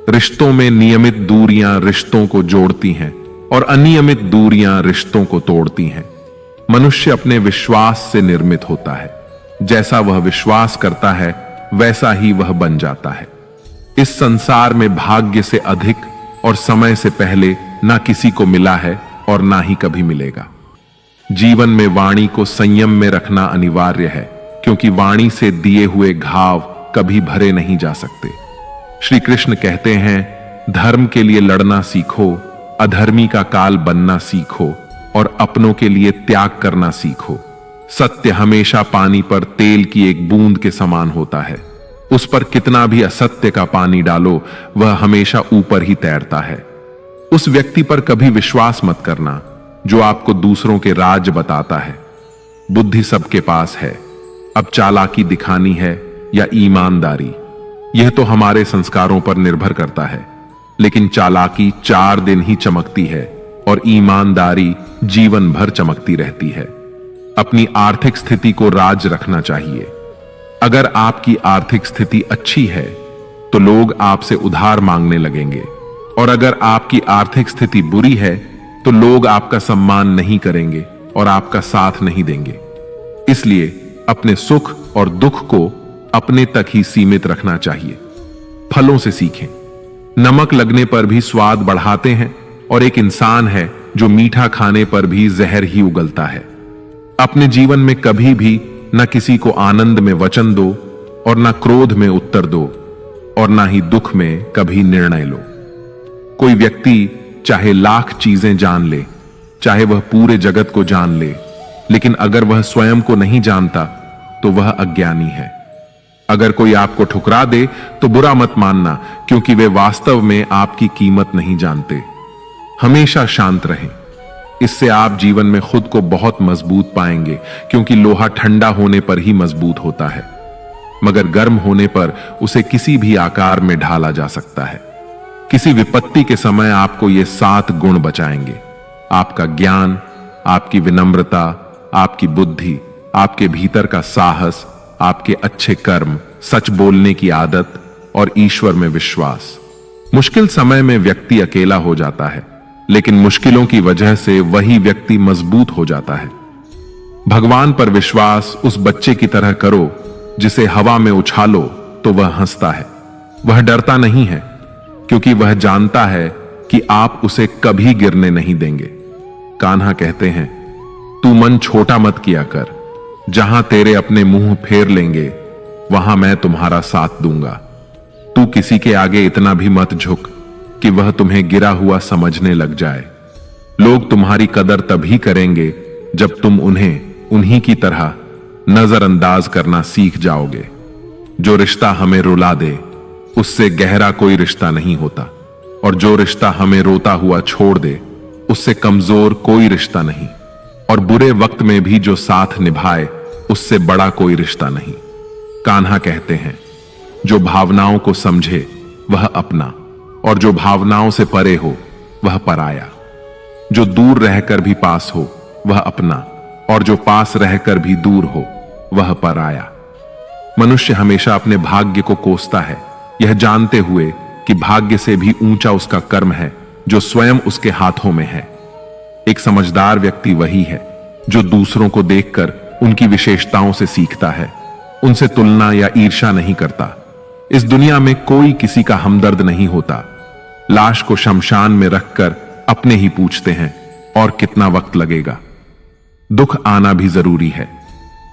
रिश्तों में नियमित दूरियां रिश्तों को जोड़ती हैं और अनियमित दूरियां रिश्तों को तोड़ती हैं। मनुष्य अपने विश्वास से निर्मित होता है। जैसा वह विश्वास करता है वैसा ही वह बन जाता है। इस संसार में भाग्य से अधिक और समय से पहले ना किसी को मिला है और ना ही कभी मिलेगा। जीवन में वाणी को संयम में रखना अनिवार्य है, क्योंकि वाणी से दिए हुए घाव कभी भरे नहीं जा सकते। श्री कृष्ण कहते हैं, धर्म के लिए लड़ना सीखो, अधर्मी का काल बनना सीखो और अपनों के लिए त्याग करना सीखो। सत्य हमेशा पानी पर तेल की एक बूंद के समान होता है। उस पर कितना भी असत्य का पानी डालो, वह हमेशा ऊपर ही तैरता है। उस व्यक्ति पर कभी विश्वास मत करना जो आपको दूसरों के राज बताता है। बुद्धि सबके पास है, अब चालाकी दिखानी है या ईमानदारी, यह तो हमारे संस्कारों पर निर्भर करता है। लेकिन चालाकी 4 दिन ही चमकती है और ईमानदारी जीवन भर चमकती रहती है। अपनी आर्थिक स्थिति को राज रखना चाहिए। अगर आपकी आर्थिक स्थिति अच्छी है तो लोग आपसे उधार मांगने लगेंगे, और अगर आपकी आर्थिक स्थिति बुरी है तो लोग आपका सम्मान नहीं करेंगे और आपका साथ नहीं देंगे। इसलिए अपने सुख और दुख को अपने तक ही सीमित रखना चाहिए। फलों से सीखें। नमक लगने पर भी स्वाद बढ़ाते हैं और एक इंसान है जो मीठा खाने पर भी जहर ही उगलता है। अपने जीवन में कभी भी न किसी को आनंद में वचन दो और न क्रोध में उत्तर दो और न ही दुख में कभी निर्णय लो। कोई व्यक्ति चाहे लाख चीजें जान ले, चाहे वह पूरे जगत को जान ले, लेकिन अगर वह स्वयं को नहीं जानता तो वह अज्ञानी है। अगर कोई आपको ठुकरा दे तो बुरा मत मानना, क्योंकि वे वास्तव में आपकी कीमत नहीं जानते। हमेशा शांत रहें। इससे आप जीवन में खुद को बहुत मजबूत पाएंगे, क्योंकि लोहा ठंडा होने पर ही मजबूत होता है, मगर गर्म होने पर उसे किसी भी आकार में ढाला जा सकता है। किसी विपत्ति के समय आपको ये 7 गुण बचाएंगे: आपका ज्ञान, आपकी विनम्रता, आपकी बुद्धि, आपके भीतर का साहस, आपके अच्छे कर्म, सच बोलने की आदत और ईश्वर में विश्वास। मुश्किल समय में व्यक्ति अकेला हो जाता है, लेकिन मुश्किलों की वजह से वही व्यक्ति मजबूत हो जाता है। भगवान पर विश्वास उस बच्चे की तरह करो जिसे हवा में उछालो तो वह हंसता है। वह डरता नहीं है, क्योंकि वह जानता है कि आप उसे कभी गिरने नहीं देंगे। कान्हा कहते हैं, तू मन छोटा मत किया कर, जहां तेरे अपने मुंह फेर लेंगे वहां मैं तुम्हारा साथ दूंगा। तू किसी के आगे इतना भी मत झुक कि वह तुम्हें गिरा हुआ समझने लग जाए। लोग तुम्हारी कदर तभी करेंगे जब तुम उन्हें उन्हीं की तरह नजरअंदाज करना सीख जाओगे। जो रिश्ता हमें रुला दे उससे गहरा कोई रिश्ता नहीं होता, और जो रिश्ता हमें रोता हुआ छोड़ दे उससे कमजोर कोई रिश्ता नहीं, और बुरे वक्त में भी जो साथ निभाए उससे बड़ा कोई रिश्ता नहीं। कान्हा कहते हैं, जो भावनाओं को समझे वह अपना, और जो भावनाओं से परे हो वह पराया। जो दूर रहकर भी पास हो वह अपना, और जो पास रहकर भी दूर हो वह पराया। मनुष्य हमेशा अपने भाग्य को कोसता है, यह जानते हुए कि भाग्य से भी ऊंचा उसका कर्म है जो स्वयं उसके हाथों में है। एक समझदार व्यक्ति वही है जो दूसरों को देखकर उनकी विशेषताओं से सीखता है, उनसे तुलना या ईर्ष्या नहीं करता। इस दुनिया में कोई किसी का हमदर्द नहीं होता। लाश को शमशान में रखकर अपने ही पूछते हैं, और कितना वक्त लगेगा। दुख आना भी जरूरी है,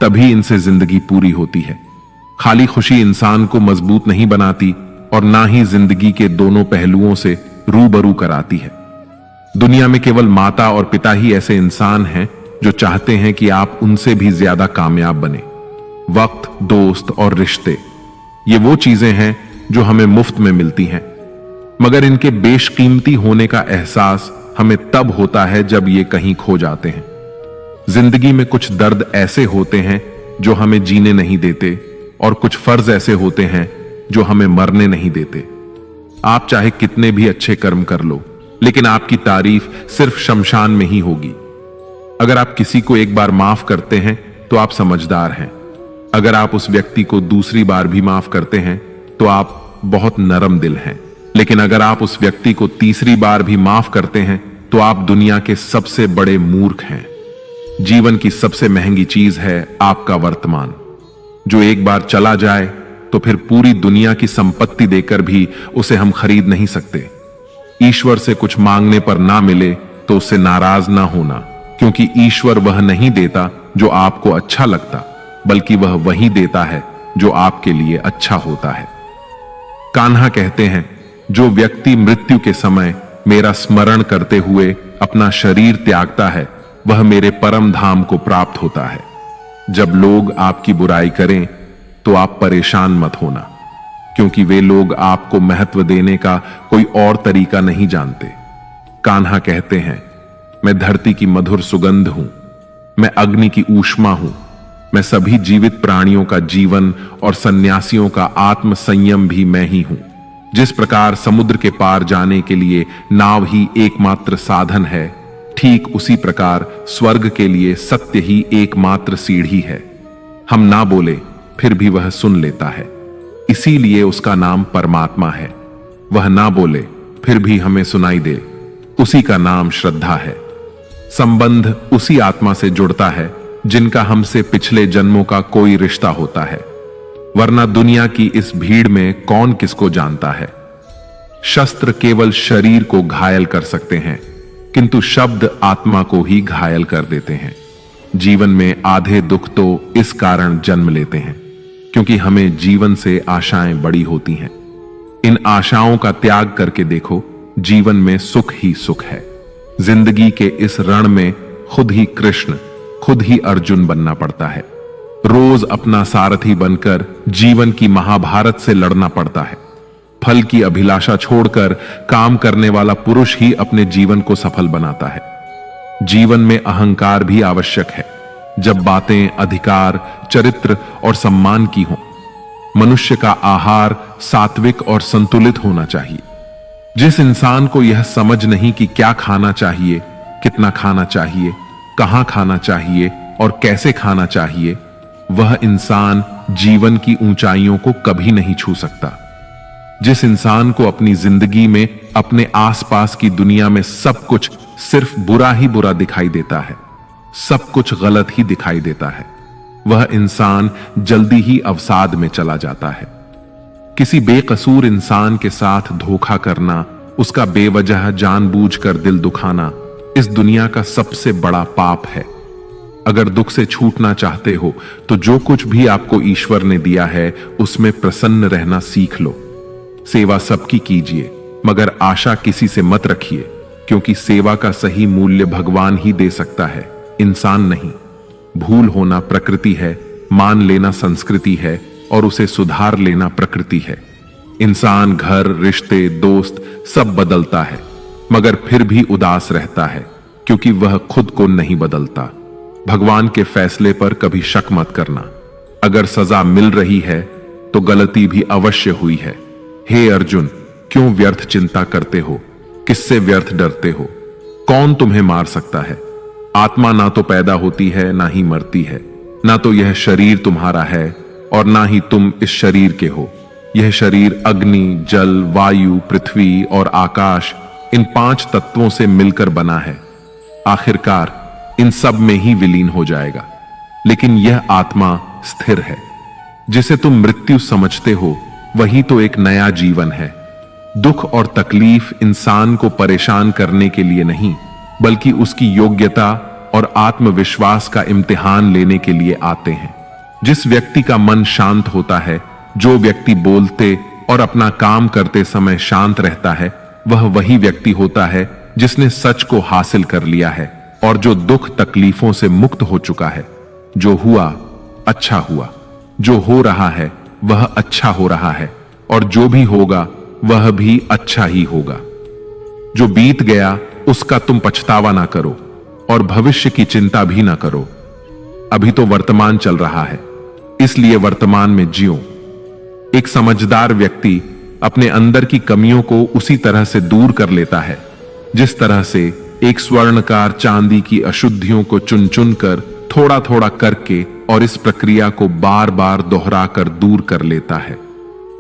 तभी इनसे जिंदगी पूरी होती है। खाली खुशी इंसान को मजबूत नहीं बनाती और ना ही जिंदगी के दोनों पहलुओं से रूबरू कराती है। दुनिया में केवल माता और पिता ही ऐसे इंसान हैं जो चाहते हैं कि आप उनसे भी ज्यादा कामयाब बने। वक्त, दोस्त और रिश्ते, ये वो चीजें हैं जो हमें मुफ्त में मिलती हैं, मगर इनके बेशकीमती होने का एहसास हमें तब होता है जब ये कहीं खो जाते हैं। जिंदगी में कुछ दर्द ऐसे होते हैं जो हमें जीने नहीं देते, और कुछ फर्ज ऐसे होते हैं जो हमें मरने नहीं देते। आप चाहे कितने भी अच्छे कर्म कर लो, लेकिन आपकी तारीफ सिर्फ शमशान में ही होगी। अगर आप किसी को एक बार माफ करते हैं तो आप समझदार हैं। अगर आप उस व्यक्ति को दूसरी बार भी माफ करते हैं तो आप बहुत नरम दिल हैं। लेकिन अगर आप उस व्यक्ति को तीसरी बार भी माफ करते हैं तो आप दुनिया के सबसे बड़े मूर्ख हैं। जीवन की सबसे महंगी चीज है आपका वर्तमान, जो एक बार चला जाए तो फिर पूरी दुनिया की संपत्ति देकर भी उसे हम खरीद नहीं सकते। ईश्वर से कुछ मांगने पर ना मिले तो उससे नाराज ना होना, क्योंकि ईश्वर वह नहीं देता जो आपको अच्छा लगता, बल्कि वह वही देता है जो आपके लिए अच्छा होता है। कान्हा कहते हैं, जो व्यक्ति मृत्यु के समय मेरा स्मरण करते हुए अपना शरीर त्यागता है वह मेरे परम धाम को प्राप्त होता है। जब लोग आपकी बुराई करें तो आप परेशान मत होना, क्योंकि वे लोग आपको महत्व देने का कोई और तरीका नहीं जानते। कान्हा कहते हैं, मैं धरती की मधुर सुगंध हूं, मैं अग्नि की ऊष्मा हूं, मैं सभी जीवित प्राणियों का जीवन और सन्यासियों का आत्म संयम भी मैं ही हूं। जिस प्रकार समुद्र के पार जाने के लिए नाव ही एकमात्र साधन है, ठीक उसी प्रकार स्वर्ग के लिए सत्य ही एकमात्र सीढ़ी है। हम ना बोले फिर भी वह सुन लेता है, इसीलिए उसका नाम परमात्मा है। वह ना बोले फिर भी हमें सुनाई दे, उसी का नाम श्रद्धा है। संबंध उसी आत्मा से जुड़ता है जिनका हमसे पिछले जन्मों का कोई रिश्ता होता है, वरना दुनिया की इस भीड़ में कौन किसको जानता है। शस्त्र केवल शरीर को घायल कर सकते हैं, किंतु शब्द आत्मा को ही घायल कर देते हैं। जीवन में आधे दुख तो इस कारण जन्म लेते हैं क्योंकि हमें जीवन से आशाएं बड़ी होती हैं। इन आशाओं का त्याग करके देखो, जीवन में सुख ही सुख है। जिंदगी के इस रण में खुद ही कृष्ण, खुद ही अर्जुन बनना पड़ता है। रोज अपना सारथी बनकर जीवन की महाभारत से लड़ना पड़ता है। फल की अभिलाषा छोड़कर काम करने वाला पुरुष ही अपने जीवन को सफल बनाता है। जीवन में अहंकार भी आवश्यक है, जब बातें अधिकार, चरित्र और सम्मान की हों। मनुष्य का आहार सात्विक और संतुलित होना चाहिए। जिस इंसान को यह समझ नहीं कि क्या खाना चाहिए, कितना खाना चाहिए, कहां खाना चाहिए और कैसे खाना चाहिए, वह इंसान जीवन की ऊंचाइयों को कभी नहीं छू सकता। जिस इंसान को अपनी जिंदगी में, अपने आसपास की दुनिया में सब कुछ सिर्फ बुरा ही बुरा दिखाई देता है, सब कुछ गलत ही दिखाई देता है, वह इंसान जल्दी ही अवसाद में चला जाता है। किसी बेकसूर इंसान के साथ धोखा करना, उसका बेवजह जानबूझकर दिल दुखाना इस दुनिया का सबसे बड़ा पाप है। अगर दुख से छूटना चाहते हो तो जो कुछ भी आपको ईश्वर ने दिया है उसमें प्रसन्न रहना सीख लो। सेवा सबकी कीजिए, मगर आशा किसी से मत रखिए, क्योंकि सेवा का सही मूल्य भगवान ही दे सकता है, इंसान नहीं। भूल होना प्रकृति है, मान लेना संस्कृति है और उसे सुधार लेना प्रकृति है। इंसान घर, रिश्ते, दोस्त सब बदलता है, मगर फिर भी उदास रहता है क्योंकि वह खुद को नहीं बदलता। भगवान के फैसले पर कभी शक मत करना। अगर सजा मिल रही है तो गलती भी अवश्य हुई है। हे अर्जुन, क्यों व्यर्थ चिंता करते हो? किससे व्यर्थ डरते हो? कौन तुम्हें मार सकता है? आत्मा ना तो पैदा होती है, ना ही मरती है। ना तो यह शरीर तुम्हारा है और ना ही तुम इस शरीर के हो। यह शरीर अग्नि, जल, वायु, पृथ्वी और आकाश, इन 5 तत्वों से मिलकर बना है। आखिरकार इन सब में ही विलीन हो जाएगा। लेकिन यह आत्मा स्थिर है। जिसे तुम मृत्यु समझते हो वही तो एक नया जीवन है। दुख और तकलीफ इंसान को परेशान करने के लिए नहीं, बल्कि उसकी योग्यता और आत्मविश्वास का इम्तिहान लेने के लिए आते हैं। जिस व्यक्ति का मन शांत होता है, जो व्यक्ति बोलते और अपना काम करते समय शांत रहता है, वह वही व्यक्ति होता है जिसने सच को हासिल कर लिया है और जो दुख तकलीफों से मुक्त हो चुका है। जो हुआ अच्छा हुआ, जो हो रहा है वह अच्छा हो रहा है और जो भी होगा वह भी अच्छा ही होगा। जो बीत गया उसका तुम पछतावा ना करो और भविष्य की चिंता भी ना करो। अभी तो वर्तमान चल रहा है, इसलिए वर्तमान में जियो। एक समझदार व्यक्ति अपने अंदर की कमियों को उसी तरह से दूर कर लेता है जिस तरह से एक स्वर्णकार चांदी की अशुद्धियों को चुन चुन कर, थोड़ा थोड़ा करके और इस प्रक्रिया को बार बार दोहराकर दूर कर लेता है।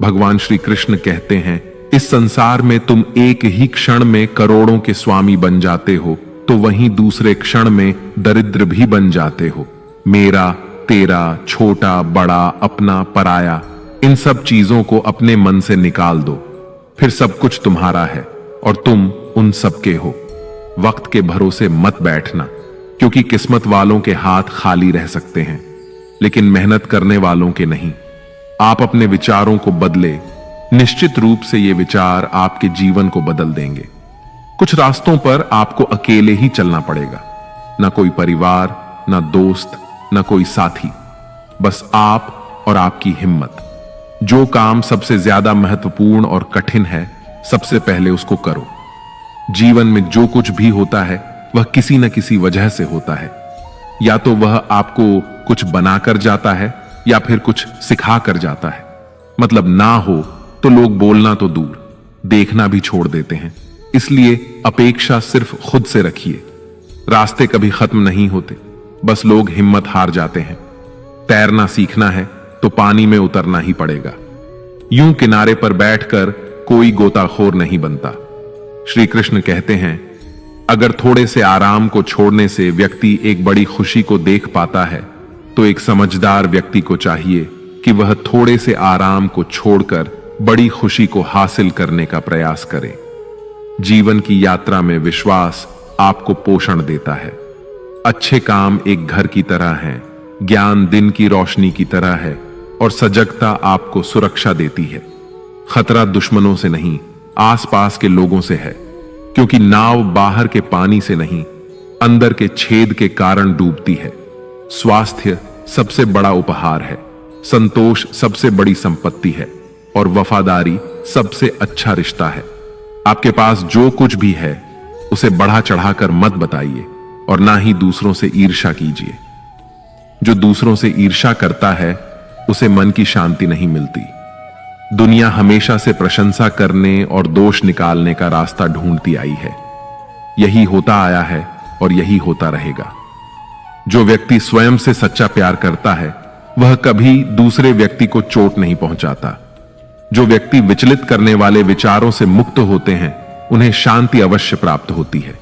भगवान श्री कृष्ण कहते हैं, इस संसार में तुम एक ही क्षण में करोड़ों के स्वामी बन जाते हो तो वहीं दूसरे क्षण में दरिद्र भी बन जाते हो। मेरा, तेरा, छोटा, बड़ा, अपना, पराया, इन सब चीजों को अपने मन से निकाल दो, फिर सब कुछ तुम्हारा है और तुम उन सब के हो। वक्त के भरोसे मत बैठना, क्योंकि किस्मत वालों के हाथ खाली रह सकते हैं, लेकिन मेहनत करने वालों के नहीं। आप अपने विचारों को बदले, निश्चित रूप से ये विचार आपके जीवन को बदल देंगे। कुछ रास्तों पर आपको अकेले ही चलना पड़ेगा, ना कोई परिवार, ना दोस्त, ना कोई साथी, बस आप और आपकी हिम्मत। जो काम सबसे ज्यादा महत्वपूर्ण और कठिन है, सबसे पहले उसको करो। जीवन में जो कुछ भी होता है वह किसी न किसी वजह से होता है। या तो वह आपको कुछ बनाकर जाता है या फिर कुछ सिखा कर जाता है। मतलब ना हो तो लोग बोलना तो दूर, देखना भी छोड़ देते हैं। इसलिए अपेक्षा सिर्फ खुद से रखिए। रास्ते कभी खत्म नहीं होते, बस लोग हिम्मत हार जाते हैं। तैरना सीखना है तो पानी में उतरना ही पड़ेगा। यूं किनारे पर बैठकर कोई गोताखोर नहीं बनता। श्री कृष्ण कहते हैं, अगर थोड़े से आराम को छोड़ने से व्यक्ति एक बड़ी खुशी को देख पाता है, तो एक समझदार व्यक्ति को चाहिए कि वह थोड़े से आराम को छोड़कर बड़ी खुशी को हासिल करने का प्रयास करे। जीवन की यात्रा में विश्वास आपको पोषण देता है। अच्छे काम एक घर की तरह हैं, ज्ञान दिन की रोशनी की तरह है और सजगता आपको सुरक्षा देती है। खतरा दुश्मनों से नहीं, आसपास के लोगों से है, क्योंकि नाव बाहर के पानी से नहीं, अंदर के छेद के कारण डूबती है। स्वास्थ्य सबसे बड़ा उपहार है, संतोष सबसे बड़ी संपत्ति है और वफादारी सबसे अच्छा रिश्ता है। आपके पास जो कुछ भी है उसे बढ़ा चढ़ाकर मत बताइए और ना ही दूसरों से ईर्ष्या कीजिए। जो दूसरों से ईर्ष्या करता है उसे मन की शांति नहीं मिलती। दुनिया हमेशा से प्रशंसा करने और दोष निकालने का रास्ता ढूंढती आई है। यही होता आया है और यही होता रहेगा। जो व्यक्ति स्वयं से सच्चा प्यार करता है वह कभी दूसरे व्यक्ति को चोट नहीं पहुंचाता। जो व्यक्ति विचलित करने वाले विचारों से मुक्त होते हैं उन्हें शांति अवश्य प्राप्त होती है।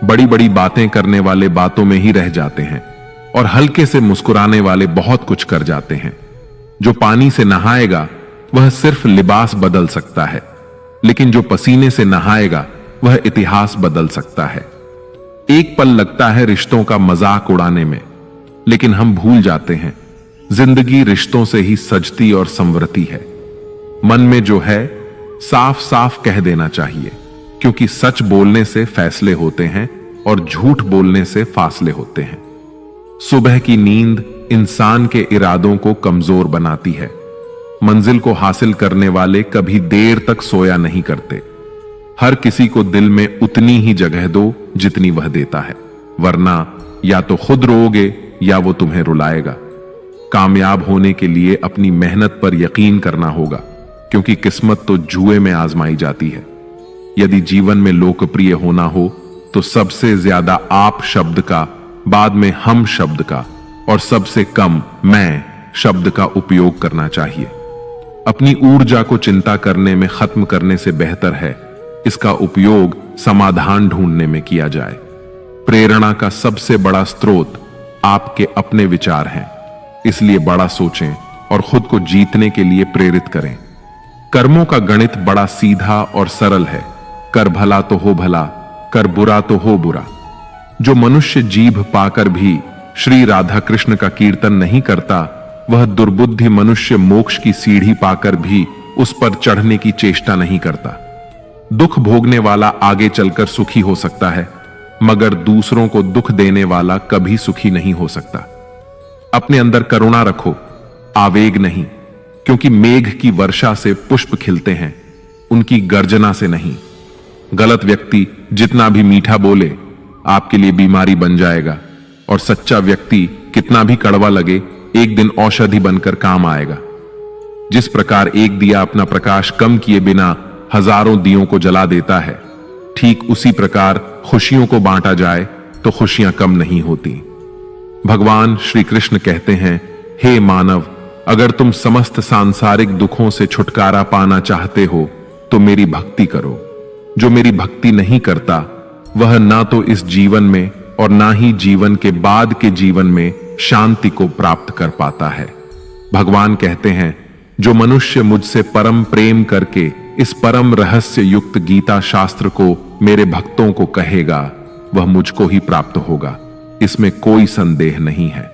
बड़ी बड़ी बातें करने वाले बातों में ही रह जाते हैं और हल्के से मुस्कुराने वाले बहुत कुछ कर जाते हैं। जो पानी से नहाएगा वह सिर्फ लिबास बदल सकता है, लेकिन जो पसीने से नहाएगा वह इतिहास बदल सकता है। एक पल लगता है रिश्तों का मजाक उड़ाने में, लेकिन हम भूल जाते हैं जिंदगी रिश्तों से ही सजती और संवरती है। मन में जो है साफ साफ कह देना चाहिए, क्योंकि सच बोलने से फैसले होते हैं और झूठ बोलने से फासले होते हैं। सुबह की नींद इंसान के इरादों को कमजोर बनाती है। मंजिल को हासिल करने वाले कभी देर तक सोया नहीं करते। हर किसी को दिल में उतनी ही जगह दो जितनी वह देता है, वरना या तो खुद रोओगे या वो तुम्हें रुलाएगा। कामयाब होने के लिए अपनी मेहनत पर यकीन करना होगा, क्योंकि किस्मत तो जुए में आजमाई जाती है। यदि जीवन में लोकप्रिय होना हो तो सबसे ज्यादा आप शब्द का, बाद में हम शब्द का और सबसे कम मैं शब्द का उपयोग करना चाहिए। अपनी ऊर्जा को चिंता करने में खत्म करने से बेहतर है इसका उपयोग समाधान ढूंढने में किया जाए। प्रेरणा का सबसे बड़ा स्रोत आपके अपने विचार हैं, इसलिए बड़ा सोचें और खुद को जीतने के लिए प्रेरित करें। कर्मों का गणित बड़ा सीधा और सरल है। कर भला तो हो भला, कर बुरा तो हो बुरा। जो मनुष्य जीभ पाकर भी श्री राधा कृष्ण का कीर्तन नहीं करता, वह दुर्बुद्धि मनुष्य मोक्ष की सीढ़ी पाकर भी उस पर चढ़ने की चेष्टा नहीं करता। दुख भोगने वाला आगे चलकर सुखी हो सकता है, मगर दूसरों को दुख देने वाला कभी सुखी नहीं हो सकता। अपने अंदर करुणा रखो, आवेग नहीं, क्योंकि मेघ की वर्षा से पुष्प खिलते हैं, उनकी गर्जना से नहीं। गलत व्यक्ति जितना भी मीठा बोले आपके लिए बीमारी बन जाएगा, और सच्चा व्यक्ति कितना भी कड़वा लगे एक दिन औषधि बनकर काम आएगा। जिस प्रकार एक दिया अपना प्रकाश कम किए बिना हजारों दियों को जला देता है, ठीक उसी प्रकार खुशियों को बांटा जाए तो खुशियां कम नहीं होती। भगवान श्री कृष्ण कहते हैं, हे मानव, अगर तुम समस्त सांसारिक दुखों से छुटकारा पाना चाहते हो तो मेरी भक्ति करो। जो मेरी भक्ति नहीं करता वह ना तो इस जीवन में और ना ही जीवन के बाद के जीवन में शांति को प्राप्त कर पाता है। भगवान कहते हैं, जो मनुष्य मुझसे परम प्रेम करके इस परम रहस्य युक्त गीता शास्त्र को मेरे भक्तों को कहेगा वह मुझको ही प्राप्त होगा, इसमें कोई संदेह नहीं है।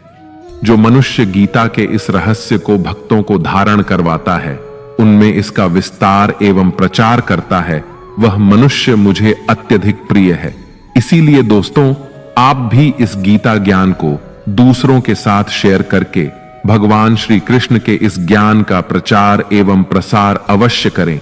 जो मनुष्य गीता के इस रहस्य को भक्तों को धारण करवाता है, उनमें इसका विस्तार एवं प्रचार करता है, वह मनुष्य मुझे अत्यधिक प्रिय है। इसीलिए दोस्तों, आप भी इस गीता ज्ञान को दूसरों के साथ शेयर करके भगवान श्री कृष्ण के इस ज्ञान का प्रचार एवं प्रसार अवश्य करें।